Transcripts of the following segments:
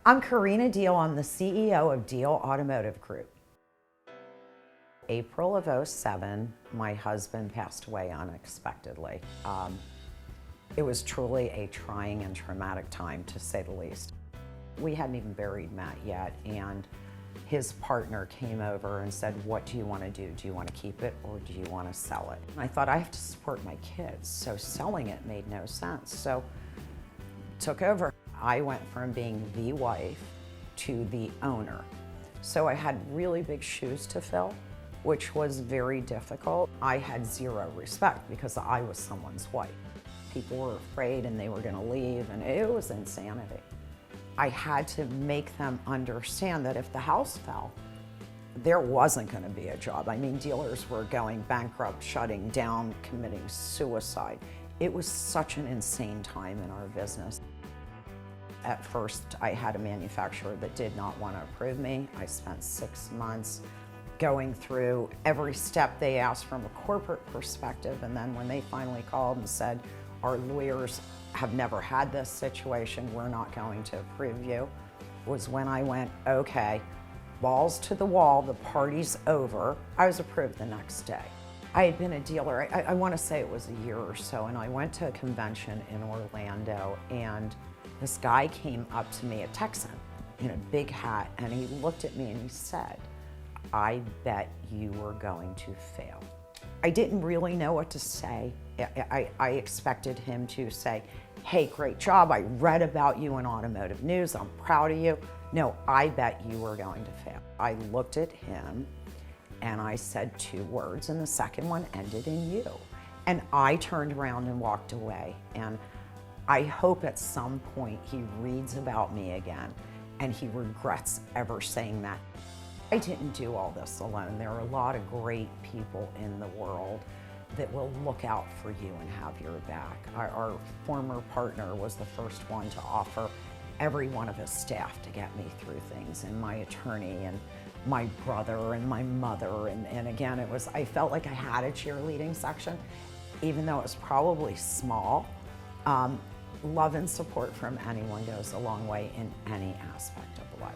I'm Corina Diehl. I'm the CEO of Diehl Automotive Group. April of '07, my husband passed away unexpectedly. It was truly a trying and traumatic time, to say the least. We hadn't even buried Matt yet, and his partner came over and said, "What do you want to do? Do you want to keep it or do you want to sell it?" And I thought, I have to support my kids, so selling it made no sense. So took over. I went from being the wife to the owner. So I had really big shoes to fill, which was very difficult. I had zero respect because I was someone's wife. People were afraid and they were going to leave, and it was insanity. I had to make them understand that if the house fell, there wasn't going to be a job. I mean, dealers were going bankrupt, shutting down, committing suicide. It was such an insane time in our business. At first, I had a manufacturer that did not want to approve me. I spent 6 months going through every step they asked from a corporate perspective, and then when they finally called and said, "Our lawyers have never had this situation, we're not going to approve you," was when I went, okay, balls to the wall, the party's over. I was approved the next day. I had been a dealer, I want to say it was a year or so, and I went to a convention in Orlando, and this guy came up to me, a Texan, in a big hat, and he looked at me and he said, "I bet you were going to fail." I didn't really know what to say. I expected him to say, "Hey, great job, I read about you in automotive news, I'm proud of you." No, "I bet you were going to fail." I looked at him and I said 2 words, and the second one ended in "you." And I turned around and walked away. And I hope at some point he reads about me again and he regrets ever saying that. I didn't do all this alone. There are a lot of great people in the world that will look out for you and have your back. Our former partner was the first one to offer every one of his staff to get me through things, and my attorney and my brother and my mother, and again, I felt like I had a cheerleading section, even though it was probably small. Love and support from anyone goes a long way in any aspect of life.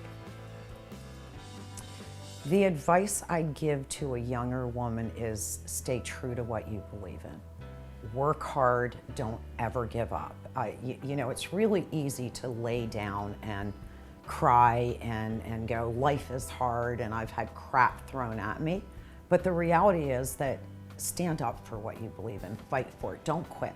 The advice I give to a younger woman is stay true to what you believe in. Work hard, don't ever give up. You know, it's really easy to lay down and cry and go, life is hard and I've had crap thrown at me. But the reality is that stand up for what you believe in, fight for it, don't quit.